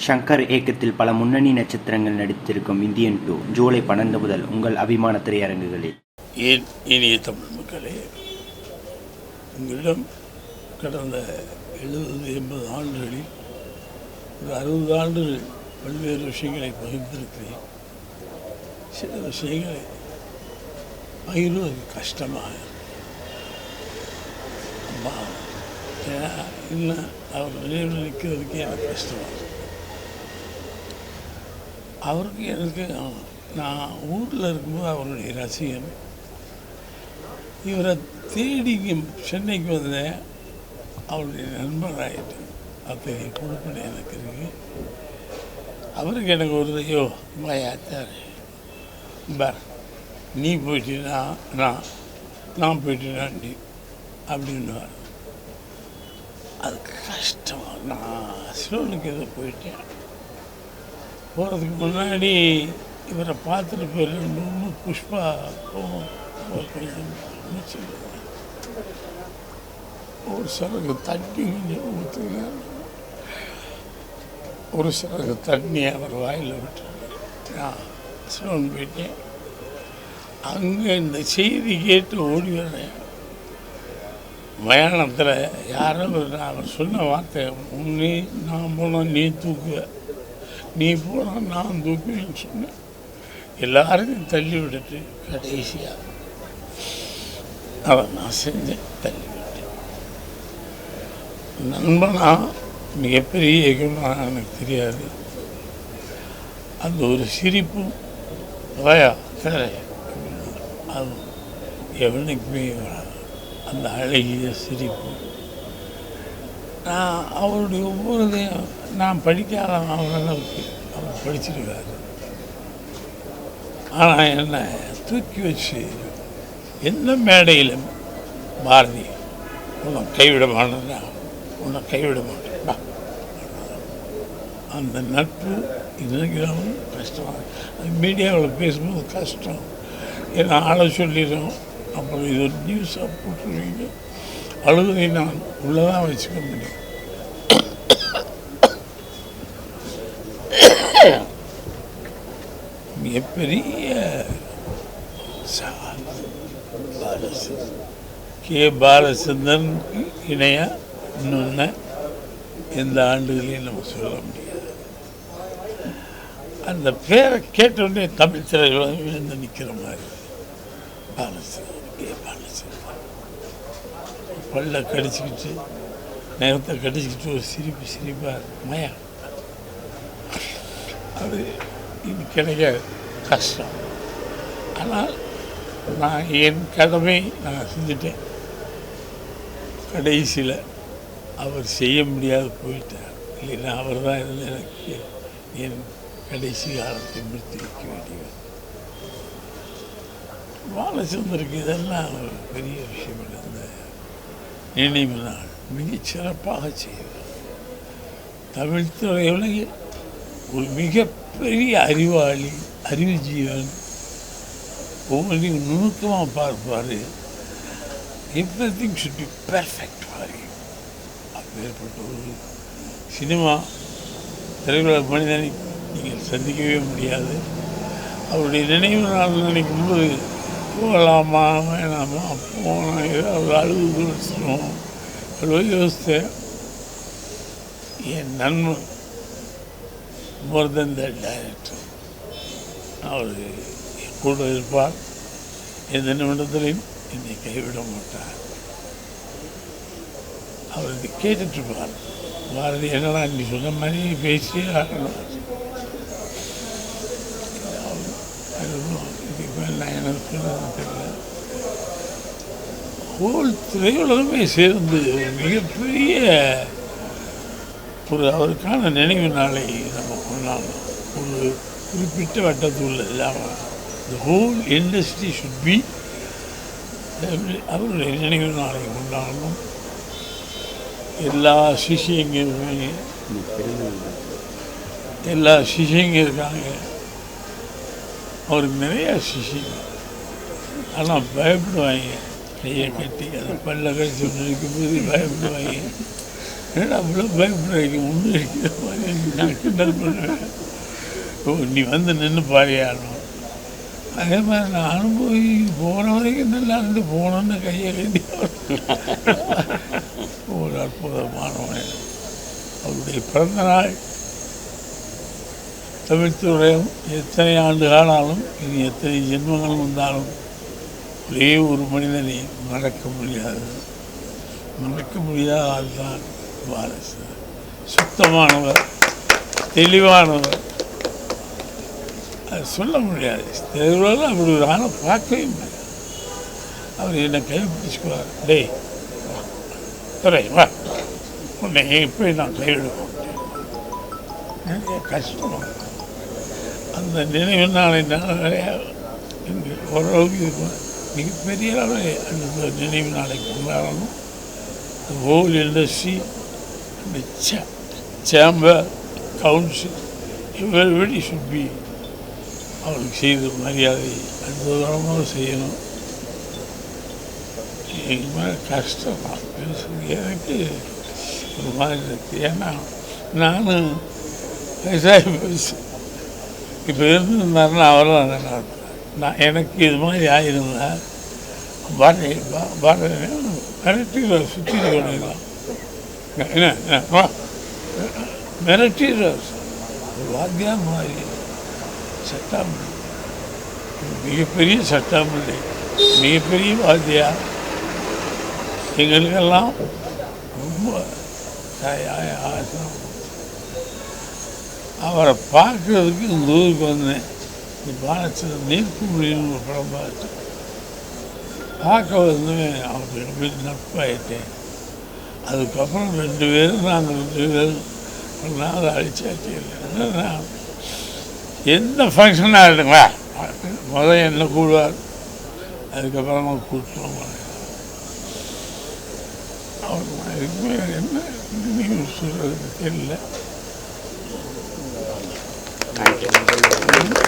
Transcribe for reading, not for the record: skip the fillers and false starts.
ஷங்கர் இயக்கத்தில் பல முன்னணி நட்சத்திரங்கள் நடித்திருக்கும் இந்தியன் 2 ஜூலை 12 முதல் உங்கள் அபிமான திரையரங்குகளில். ஏன் இனிய தமிழ் மக்களே, உங்களிடம் கடந்த 70-80 ஆண்டுகளில் ஒரு 60 ஆண்டுகள் பல்வேறு விஷயங்களை பகிர்ந்திருக்கிறேன். சில விஷயங்களை பகிர்வது கஷ்டமாக இல்லை, அவர் நினைவில் நிற்கிறதுக்கு எனக்கு கஷ்டமாக இருக்கு. அவருக்கு எனக்கு நான் ஊரில் இருக்கும்போது அவருடைய ரசிகன். இவரை தேடி சென்னைக்கு வந்தேன், அவருடைய நண்பராகிட்டு அத்தகைய பொறுப்பில் எனக்கு இருக்கு. அவருக்கு எனக்கு ஒரு ஐயோ மாயாச்சார் பார், நீ போயிட்டீன்னா நான் போயிட்டேன்னா நீ அப்படின்னுவார். அது கஷ்டமாக நான் சிலோனுக்கு எதை போயிட்டேன். போகிறதுக்கு முன்னாடி இவரை பார்த்துட்டு போயிடணும். புஷ்பா ஒரு சிலருக்கு தண்ணி கொஞ்சம் ஊற்றுங்க, ஒரு சிலருக்கு தண்ணி அவர் வாயில் விட்டுருங்க. நான் சிலோன் போயிட்டேன். அங்கே இந்த செய்தி கேட்டு ஓடி வரேன். மயானத்தில் யாரோ அவர் சொன்ன வார்த்தை, நீ நான் போனால் நீ தூக்குவ, நீ போனால் நான் தூக்குவேன்னு சொன்னேன். எல்லாரையும் தள்ளி விட்டுட்டு கடைசியாக அதை நான் செஞ்சேன், தள்ளி விட்டேன். நண்பனா மிகப்பெரிய இயக்கமாக எனக்கு தெரியாது. அந்த ஒரு சிரிப்பும் வயா தர அது எவனுக்குமே வராது. அந்த அழகிய சிரிப்பு, நான் அவருடைய ஒவ்வொருதையும் நான் படிக்காத அளவுக்கு அவர் படிச்சிருக்காரு. ஆனால் என்னை தூக்கி வச்சு எந்த மேடையிலும் பாரதி உன்னை கைவிட மாட்டேன்னா உன்னை கைவிட மாட்டேன். அந்த நட்பு இன்னைக்கு கஷ்டமாக, அது மீடியாவில் பேசும்போது கஷ்டம். ஏன்னா ஆளை சொல்லிடுறோம், அப்புறம் இது ஒரு நியூஸாக போட்டுருவீங்க. அழுகதை நான் உள்ளதான் வச்சுக்க முடியும். மிகப்பெரிய பாலச்சந்திரனுக்கு இணையாக இன்னொன்று எந்த ஆண்டுகளையும் நம்ம சொல்ல முடியாது. அந்த பேரை கேட்டோடனே தமிழ் திரையுலகம் விழுந்து நிற்கிற மாதிரி பாலச்சந்திரன். பல்ல கடிச்சிக்கிட்டு நேரத்தை கடிச்சிக்கிட்டு ஒரு சிரிப்பார் மயா. அது இது கிடைக்க கஷ்டம். ஆனால் நான் என் கடமை நான் செஞ்சுட்டேன். கடைசியில் அவர் செய்ய முடியாது போயிட்டார். இல்லைன்னா அவர் தான் இதில் எனக்கு என் கடைசி காலத்தை முடித்து வைக்க வேண்டியவர். பாலச்சந்தருக்கு இதெல்லாம் ஒரு பெரிய விஷயம். இந்த நினைவு நாள் மிகச் சிறப்பாக செய்வார். தமிழ் துறையில் ஒரு மிகப்பெரிய அறிவாளி, அறிவு ஜீவன். ஒவ்வொன்றையும் நுணுக்கமாக பார்ப்பார். Everything should be perfect for you. அப்பேற்பட்ட ஒரு சினிமா திரையுலக மனிதனை நீங்கள் சந்திக்கவே முடியாது. அவருடைய நினைவு நாள் நினைக்கும்போது போகலாமா வேணாமா, போனால் ஏதாவது அழுது வச்சிடும் அவ்வளோ யோசித்தேன். என் நண்பன் மோர் தென் த டைரக்டர், அவர் கூட இருப்பார். எந்த நிமிடத்திலையும் என்னை கைவிட மாட்டார். அவர் இதை கேட்டுட்ருப்பார். பாரதி என்னடா நீ சொன்ன மாதிரி பேசி ஆகணும். எனக்கு தெரியல. ஹோல் திரையுலகமே சேர்ந்து ஒரு மிகப்பெரிய ஒரு அவருக்கான நினைவு நாளை நம்ம கொண்டாடணும். ஒரு குறிப்பிட்ட வட்டத்துள்ள இல்லாமல் the whole industry should be அவருடைய நினைவு நாளை கொண்டாடணும். எல்லா சிஷியங்க இருக்காங்க. அவருக்கு நிறையா சிஷியங்க. ஆனால் பயப்படுவாங்க. கையை கட்டி அதை பல்ல கழிச்சு நிற்கும்போது பயப்படுவாங்க. ஏன்னா அவ்வளோ பயப்படுறீங்க ஒன்று இருக்கிற மாதிரி நான் கிண்டல் பண்ணுவேன். ஓ நீ வந்து நின்று பாரியாடணும். அதே மாதிரி நானும் போய் போன வரைக்கும் நல்லா இருந்து போனோன்னு கையை கட்டி ஒரு அற்புதமானவன். அவருடைய பிறந்த நாள் தமிழ்த்துறையும் எத்தனை ஆண்டு ஆனாலும் இனி எத்தனை ஜென்மங்கள் வந்தாலும் ஒரே ஒரு மனிதனை மறக்க முடியாது. மறக்க முடியாத ஆள் தான் வாரிசு. சுத்தமானவர், தெளிவானவர். அது சொல்ல முடியாது. தெருவில் அப்படி ஒரு ஆளை பார்க்கவே முடியாது. அவர் என்னை கைப்பிடிச்சுக்குவார். டேய் துறை வா, உன்னை எப்படி நான் கைவிடுவோம். நிறைய கஷ்டம். அந்த நினைவு நாளை நான் நிறையா இங்கே ஓரளவுக்கு இருக்கும். மிகப்பெரிய அளவில் அந்த நினைவு நாளை கொண்டாடணும். The whole industry, the chamber, council, everybody should be அவருக்கு செய்த மரியாதை அற்புதமாக செய்யணும். எங்கள் மேலே கஷ்டம் பேசுறது எனக்கு ஒரு மாதிரி இருக்குது. ஏன்னா நானும் விவசாய பேசு இப்போ இருந்திருந்தாருன்னா அவரும் அதை நடத்துகிறேன். நான் எனக்கு இது மாதிரி ஆகிருந்தா மிரட்டிடுற சுற்றி பண்ணிடலாம். என்ன மிரட்டிடுற ஒரு வாத்தியார் மாதிரி சட்டாமல்லி, மிகப்பெரிய சட்டாமல்லி, மிகப்பெரிய வாத்தியார். எங்களுக்கெல்லாம் ரொம்ப ஆசை. அவரை பார்க்கறதுக்கு இந்த ஊருக்கு வந்தேன். பாலச்சந்திர நீர்க்குமிழின்னு ஒரு படம் பார்த்து பார்க்க வந்து அவருக்கு போய் நட்பாயிட்டேன். அதுக்கப்புறம் நாங்கள் 2 பேரும் ஒரு நாள் அழிச்சாச்சு. இல்லை எந்த ஃபங்க்ஷனாக இருக்குங்களா முதல் என்ன கூடுவார், அதுக்கப்புறமா கூட்டுவோம். அவருக்கு என்ன சொல்கிறதுக்கு தெரியல.